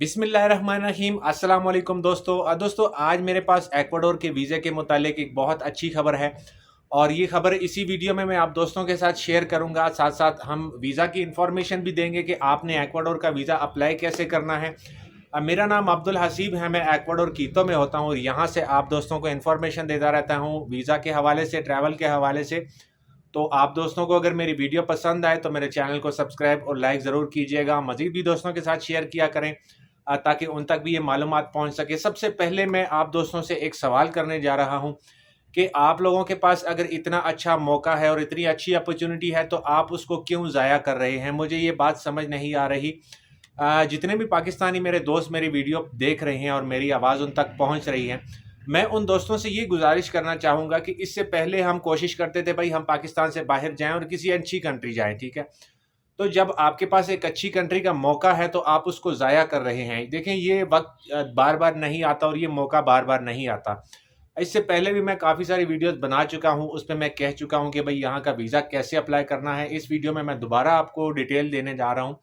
बिस्मिल्लाहिर्रहमानिर्रहीम अस्सलाम वालेकुम दोस्तों आज मेरे पास एक्वाडोर के वीज़े के मुतालिक एक बहुत अच्छी खबर है। और ये खबर इसी वीडियो में मैं आप दोस्तों के साथ शेयर करूंगा। साथ साथ हम वीज़ा की इंफॉर्मेशन भी देंगे कि आपने एक्वाडोर का वीज़ा अप्लाई कैसे करना है। मेरा नाम अब्दुल हसीब है, मैं एक्वाडोर कीतो में होता हूँ और यहाँ से आप दोस्तों को इन्फॉर्मेशन देता रहता हूँ वीज़ा के हवाले से, ट्रैवल के हवाले से। तो आप दोस्तों को अगर मेरी वीडियो पसंद आए तो मेरे चैनल को सब्सक्राइब और लाइक ज़रूर कीजिएगा। मज़ीद भी दोस्तों के साथ शेयर किया करें ताकि उन तक भी ये मालूमात पहुंच सके। सबसे पहले मैं आप दोस्तों से एक सवाल करने जा रहा हूं कि आप लोगों के पास अगर इतना अच्छा मौका है और इतनी अच्छी अपॉर्चुनिटी है तो आप उसको क्यों ज़ाया कर रहे हैं? मुझे ये बात समझ नहीं आ रही। जितने भी पाकिस्तानी मेरे दोस्त मेरी वीडियो देख रहे हैं और मेरी आवाज़ उन तक पहुंच रही है, मैं उन दोस्तों से ये गुजारिश करना चाहूँगा कि इससे पहले हम कोशिश करते थे भाई हम पाकिस्तान से बाहर जाएँ और किसी अच्छी कंट्री जाएँ, ठीक है? तो जब आपके पास एक अच्छी कंट्री का मौका है तो आप उसको ज़ाया कर रहे हैं। देखें ये वक़्त बार-बार नहीं आता और ये मौका बार-बार नहीं आता। इससे पहले भी मैं काफ़ी सारी वीडियोज़ बना चुका हूँ, उसमें मैं कह चुका हूँ कि भई यहाँ का वीज़ा कैसे अप्लाई करना है। इस वीडियो में मैं दोबारा आपको डिटेल देने जा रहा हूँ।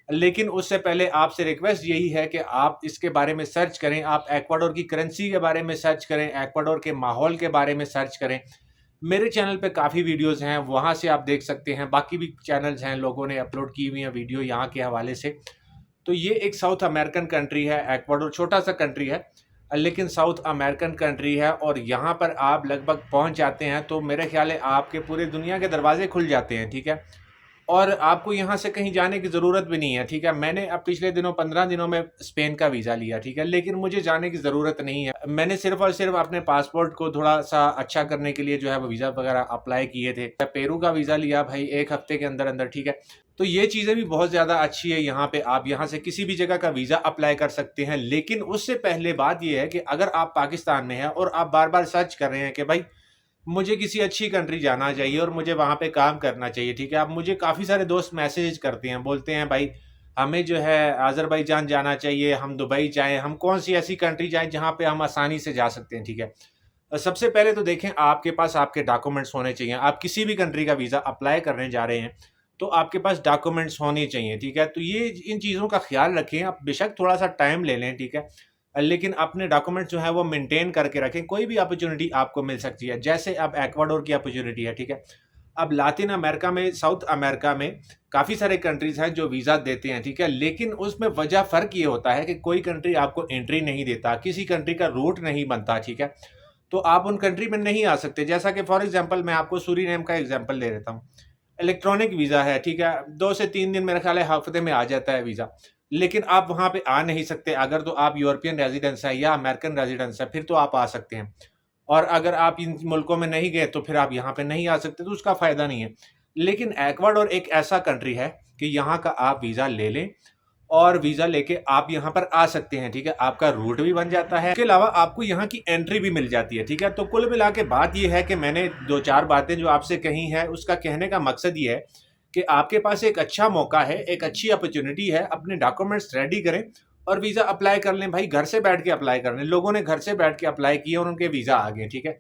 लेकिन उससे पहले आपसे रिक्वेस्ट यही है कि आप इसके बारे में सर्च करें, आप एक्वाडोर की करेंसी के बारे में सर्च करें, एक्वाडोर के माहौल के बारे में सर्च करें। मेरे चैनल पे काफ़ी वीडियोज़ हैं, वहाँ से आप देख सकते हैं। बाकी भी चैनल्स हैं, लोगों ने अपलोड की हुई हैं वीडियो यहाँ के हवाले से। तो ये एक साउथ अमेरिकन कंट्री है, एक्वाडोर छोटा-सा कंट्री है, लेकिन साउथ अमेरिकन कंट्री है और यहाँ पर आप लगभग पहुँच जाते हैं तो मेरे ख़्याल है आपके पूरे दुनिया के दरवाज़े खुल जाते हैं, ठीक है? और आपको यहाँ से कहीं जाने की ज़रूरत भी नहीं है, ठीक है? मैंने अब पिछले दिनों 15 दिनों में स्पेन का वीज़ा लिया, ठीक है? लेकिन मुझे जाने की ज़रूरत नहीं है। मैंने सिर्फ़ और सिर्फ़ अपने पासपोर्ट को थोड़ा-सा अच्छा करने के लिए जो है वो वीज़ा वग़ैरह अप्लाई किए थे। पेरू का वीज़ा लिया भाई 1 हफ़्ते के अंदर-अंदर, ठीक है? तो ये चीज़ें भी बहुत ज़्यादा अच्छी है यहाँ पे, आप यहाँ से किसी भी जगह का वीज़ा अप्लाई कर सकते हैं। लेकिन उससे पहले बात ये है कि अगर आप पाकिस्तान में हैं और आप बार-बार सर्च कर रहे हैं कि भाई मुझे किसी अच्छी कंट्री जाना चाहिए और मुझे वहाँ पे काम करना चाहिए, ठीक है? अब मुझे काफ़ी सारे दोस्त मैसेज करते हैं, बोलते हैं भाई हमें जो है अज़रबैजान जाना चाहिए, हम दुबई जाएँ, हम कौन-सी ऐसी कंट्री जाएँ जहाँ पे हम आसानी से जा सकते हैं, ठीक है? सबसे पहले तो देखें आपके पास आपके डॉक्यूमेंट्स होने चाहिए। आप किसी भी कंट्री का वीज़ा अप्लाई करने जा रहे हैं, तो आपके पास डॉक्यूमेंट्स होने चाहिए, ठीक है? तो ये इन चीज़ों का ख़्याल रखें, आप बेशक थोड़ा-सा टाइम ले लें, ठीक है? लेकिन अपने डॉक्यूमेंट्स जो हैं वो मेंटेन करके रखें, कोई भी अपॉर्च्युनिटी आपको मिल सकती है। जैसे अब एक्वाडोर की अपॉर्च्युनिटी है, ठीक है? अब लातिन अमेरिका में, साउथ अमेरिका में काफ़ी सारे कंट्रीज़ हैं जो वीज़ा देते हैं, ठीक है? लेकिन उसमें वजह फ़र्क ये होता है कि कोई कंट्री आपको एंट्री नहीं देता, किसी कंट्री का रूट नहीं बनता, ठीक है? तो आप उन कंट्री में नहीं आ सकते। जैसा कि फॉर एग्ज़ाम्पल मैं आपको सूरीनेम का एग्ज़ाम्पल दे देता हूँ। इलेक्ट्रॉनिक वीज़ा है, ठीक है? 2 से 3 दिन मेरा ख़्याल है हफ़्ते में आ जाता है वीज़ा। लेकिन आप वहाँ पे आ नहीं सकते, अगर तो आप यूरोपियन रेज़िडेंस है या अमेरिकन रेज़िडेंस है, फिर तो आप आ सकते हैं। और अगर आप इन मुल्कों में नहीं गए, तो फिर आप यहाँ पे नहीं आ सकते, तो उसका फ़ायदा नहीं है। लेकिन एक्वाडोर एक ऐसा कंट्री है कि यहाँ का आप वीज़ा ले लें और वीज़ा लेके आप यहाँ पर आ सकते हैं, ठीक है? आपका रूट भी बन जाता है, इसके अलावा आपको यहाँ की एंट्री भी मिल जाती है, ठीक है? तो कुल मिला के बात ये है कि मैंने 2-4 बातें जो आपसे कही हैं, उसका कहने का मकसद ये है कि आपके पास एक अच्छा मौका है, एक अच्छी अपॉर्च्युनिटी है, अपने डॉक्यूमेंट्स रेडी करें और वीज़ा अप्लाई कर लें। भाई घर से बैठ के अप्लाई कर लें। लोगों ने घर से बैठ के अप्लाई किया और उनके वीज़ा आ गए, ठीक है?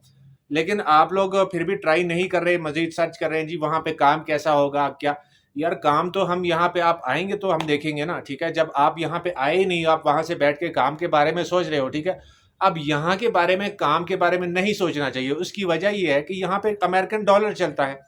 लेकिन आप लोग फिर भी ट्राई नहीं कर रहे, मज़ीद सर्च कर रहे हैं, जी वहाँ पे काम कैसा होगा, क्या? यार काम तो हम यहाँ पे आप आएँगे तो हम देखेंगे ना, ठीक है? जब आप यहाँ पे आए ही नहीं, आप वहाँ से बैठ के काम के बारे में सोच रहे हो, ठीक है? अब यहाँ के बारे में, काम के बारे में नहीं सोचना चाहिए। उसकी वजह ये है कि यहाँ पे अमेरिकन डॉलर चलता है।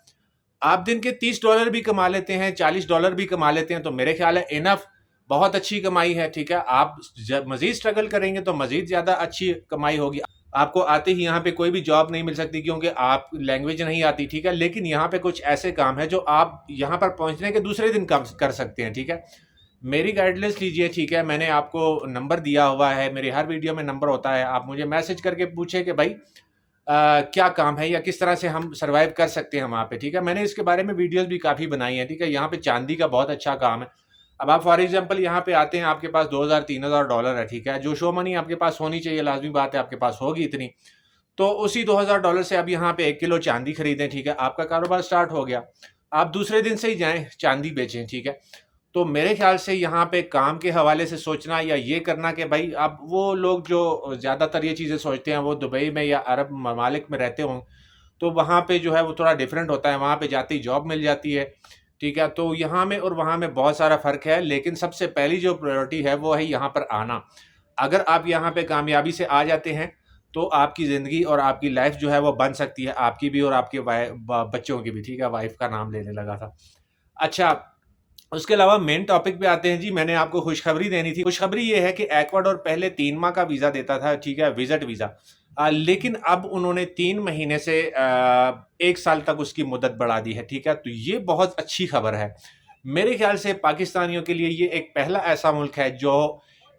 आप दिन के $30 भी कमा लेते हैं, $40 भी कमा लेते हैं, तो मेरे ख्याल है इनफ, बहुत अच्छी कमाई है, ठीक है? आप जब मज़ीद स्ट्रगल करेंगे तो मज़ीद ज़्यादा अच्छी कमाई होगी। आपको आते ही यहाँ पे कोई भी जॉब नहीं मिल सकती क्योंकि आप लैंग्वेज नहीं आती, ठीक है? लेकिन यहाँ पे कुछ ऐसे काम हैं जो आप यहाँ पर पहुँचने के दूसरे दिन काम कर सकते हैं, ठीक है? मेरी गाइडलाइंस लीजिए, ठीक है? मैंने आपको नंबर दिया हुआ है, मेरे हर वीडियो में नंबर होता है। आप मुझे मैसेज करके पूछें कि भाई क्या काम है या किस तरह से हम सर्वाइव कर सकते हैं वहाँ पे, ठीक है? मैंने इसके बारे में वीडियोज़ भी काफ़ी बनाई हैं, ठीक है? यहाँ पे चांदी का बहुत अच्छा काम है। अब आप फॉर एग्ज़ाम्पल यहाँ पे आते हैं, आपके पास $2000-3000 है, ठीक है? जो शो मनी आपके पास होनी चाहिए, लाज़मी बात है आपके पास होगी इतनी। तो उसी $2000 से अब यहाँ पे 1 किलो चांदी खरीदें, ठीक है? आपका कारोबार स्टार्ट हो गया। आप दूसरे दिन से ही जाएँ चांदी बेचें, ठीक है? तो मेरे ख़्याल से यहाँ पे काम के हवाले से सोचना या ये करना कि भाई अब वो लोग जो ज़्यादातर ये चीज़ें सोचते हैं वो दुबई में या अरब ममालिक में रहते हों, तो वहाँ पे जो है वो थोड़ा डिफरेंट होता है, वहाँ पे जाते ही जॉब मिल जाती है, ठीक है। तो यहाँ में और वहाँ में बहुत सारा फ़र्क है, लेकिन सबसे पहली जो प्रायोरिटी है वो है यहाँ पर आना। अगर आप यहाँ पे कामयाबी से आ जाते हैं, तो आपकी ज़िंदगी और आपकी लाइफ़ जो है वो बन सकती है, आपकी भी और आपके बच्चों की भी, ठीक है? वाइफ़ का नाम लेने लगा था। अच्छा, उसके अलावा मेन टॉपिक पे आते हैं जी। मैंने आपको खुशखबरी देनी थी। खुशखबरी ये है कि इक्वाडोर पहले 3 माह का वीज़ा देता था, ठीक है, विज़िट वीज़ा। लेकिन अब उन्होंने 3 महीने से 1 साल तक उसकी मुद्दत बढ़ा दी है, ठीक है। तो ये बहुत अच्छी खबर है। मेरे ख्याल से पाकिस्तानियों के लिए ये एक पहला ऐसा मुल्क है जो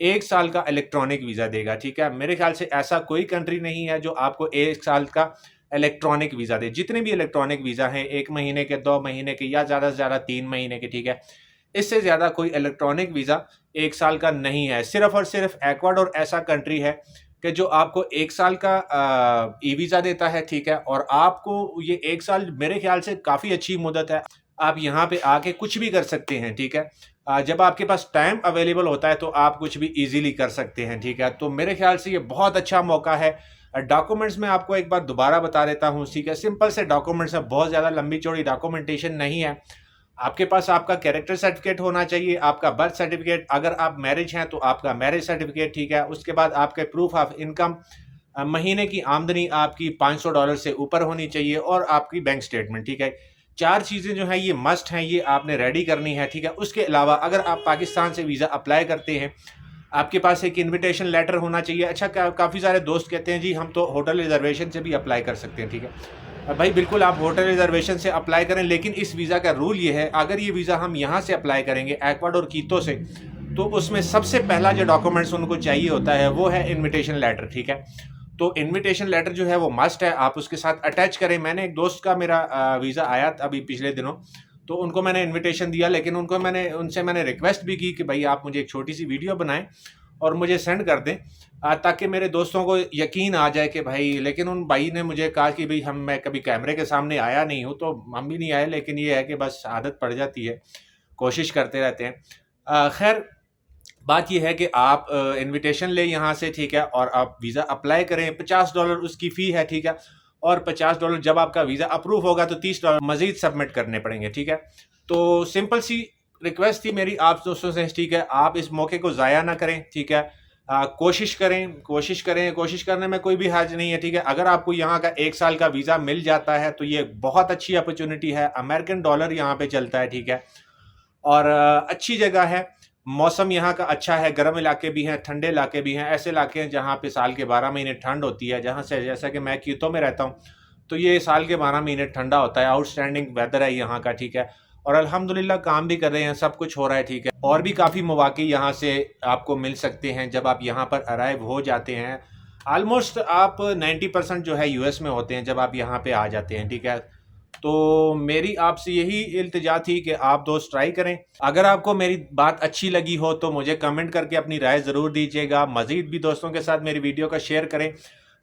1 साल का इलेक्ट्रॉनिक वीज़ा देगा, ठीक है। मेरे ख्याल से ऐसा कोई कंट्री नहीं है जो आपको 1 साल का इलेक्ट्रॉनिक वीज़ा दे। जितने भी इलेक्ट्रॉनिक वीज़ा हैं, 1 महीने के, 2 महीने के या ज़्यादा से ज़्यादा 3 महीने के, ठीक है। इससे ज़्यादा कोई इलेक्ट्रॉनिक वीज़ा 1 साल का नहीं है। सिर्फ़ और सिर्फ़ इक्वाडोर ऐसा कंट्री है कि जो आपको 1 साल का ई वीज़ा देता है, ठीक है। और आपको ये 1 साल मेरे ख़्याल से काफ़ी अच्छी मुद्दत है। आप यहाँ पे आके कुछ भी कर सकते हैं, ठीक है। जब आपके पास टाइम अवेलेबल होता है तो आप कुछ भी ईज़िली कर सकते हैं, ठीक है। तो मेरे ख़्याल से ये बहुत अच्छा मौका है। डॉक्यूमेंट्स मैं आपको एक बार दोबारा बता देता हूँ, ठीक है। सिंपल से डॉक्यूमेंट्स हैं, बहुत ज़्यादा लंबी-चौड़ी डॉक्यूमेंटेशन नहीं है। आपके पास आपका कैरेक्टर सर्टिफिकेट होना चाहिए, आपका बर्थ सर्टिफिकेट, अगर आप मैरिज हैं तो आपका मैरिज सर्टिफिकेट, ठीक है। उसके बाद आपके प्रूफ ऑफ इनकम, महीने की आमदनी आपकी $500 से ऊपर होनी चाहिए और आपकी बैंक स्टेटमेंट, ठीक है। 4 चीज़ें जो हैं ये मस्ट हैं, ये आपने रेडी करनी है, ठीक है। उसके अलावा अगर आप पाकिस्तान से वीज़ा अप्लाई करते हैं, आपके पास एक इन्विटेशन लेटर होना चाहिए। अच्छा, काफ़ी सारे दोस्त कहते हैं जी हम तो होटल रिजर्वेशन से भी अप्लाई कर सकते हैं, ठीक है। भाई बिल्कुल आप होटल रिजर्वेशन से अप्लाई करें, लेकिन इस वीज़ा का रूल ये है, अगर ये वीज़ा हम यहाँ से अप्लाई करेंगे इक्वाडोर कीतो से, तो उसमें सबसे पहला जो डॉक्यूमेंट्स उनको चाहिए होता है वो है इन्विटेशन लेटर, ठीक है। तो इन्विटेशन लेटर जो है वो मस्ट है, आप उसके साथ अटैच करें। मैंने एक दोस्त का मेरा वीज़ा आया था अभी पिछले दिनों, तो उनको मैंने इन्विटेशन दिया, लेकिन उनसे मैंने रिक्वेस्ट भी की कि भाई आप मुझे एक छोटी सी वीडियो बनाएं और मुझे सेंड कर दें, ताकि मेरे दोस्तों को यकीन आ जाए कि भाई। लेकिन उन भाई ने मुझे कहा कि भाई मैं कभी कैमरे के सामने आया नहीं हूँ, तो हम भी नहीं आए, लेकिन ये है कि बस आदत पड़ जाती है, कोशिश करते रहते हैं। खैर, बात ये है कि आप इनविटेशन लें यहाँ से, ठीक है, और आप वीज़ा अप्लाई करें। $50 उसकी फ़ी है, ठीक है। और $50 जब आपका वीज़ा अप्रूव होगा तो $30 मज़ीद सबमिट करने पड़ेंगे, ठीक है। तो सिंपल सी रिक्वेस्ट थी मेरी आप दोस्तों से, ठीक है। आप इस मौके को ज़ाया ना करें, ठीक है। कोशिश करें, कोशिश करने में कोई भी हर्ज नहीं है, ठीक है। अगर आपको यहाँ का 1 साल का वीज़ा मिल जाता है तो ये बहुत अच्छी अपॉर्चुनिटी है। अमेरिकन डॉलर यहाँ पे चलता है, ठीक है। और अच्छी जगह है, मौसम यहाँ का अच्छा है, गर्म इलाके भी हैं, ठंडे इलाके भी हैं। ऐसे इलाके हैं जहाँ पे साल के 12 महीने ठंड होती है, जहाँ से जैसा कि मैं क्यूतो में रहता हूँ, तो ये साल के 12 महीने ठंडा होता है। आउटस्टैंडिंग वेदर है यहाँ का, ठीक है। और अल्हम्दुलिल्लाह काम भी कर रहे हैं, सब कुछ हो रहा है, ठीक है। और भी काफ़ी मौक़े यहाँ से आपको मिल सकते हैं जब आप यहाँ पर अराइव हो जाते हैं। ऑलमोस्ट आप 90% जो है यूएस में होते हैं जब आप यहाँ पे आ जाते हैं, ठीक है। तो मेरी आपसे यही इल्तिजा थी कि आप दोस्त ट्राई करें। अगर आपको मेरी बात अच्छी लगी हो तो मुझे कमेंट करके अपनी राय ज़रूर दीजिएगा। मज़ीद भी दोस्तों के साथ मेरी वीडियो का शेयर करें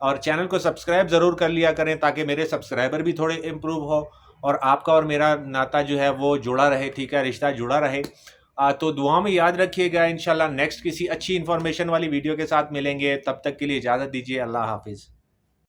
और चैनल को सब्सक्राइब ज़रूर कर लिया करें, ताकि मेरे सब्सक्राइबर भी थोड़े इम्प्रूव हो और आपका और मेरा नाता जो है वो जुड़ा रहे, ठीक है, रिश्ता जुड़ा रहे। तो दुआ में याद रखिएगा। इंशाल्लाह नेक्स्ट किसी अच्छी इन्फॉर्मेशन वाली वीडियो के साथ मिलेंगे। तब तक के लिए इजाज़त दीजिए। अल्लाह हाफिज़।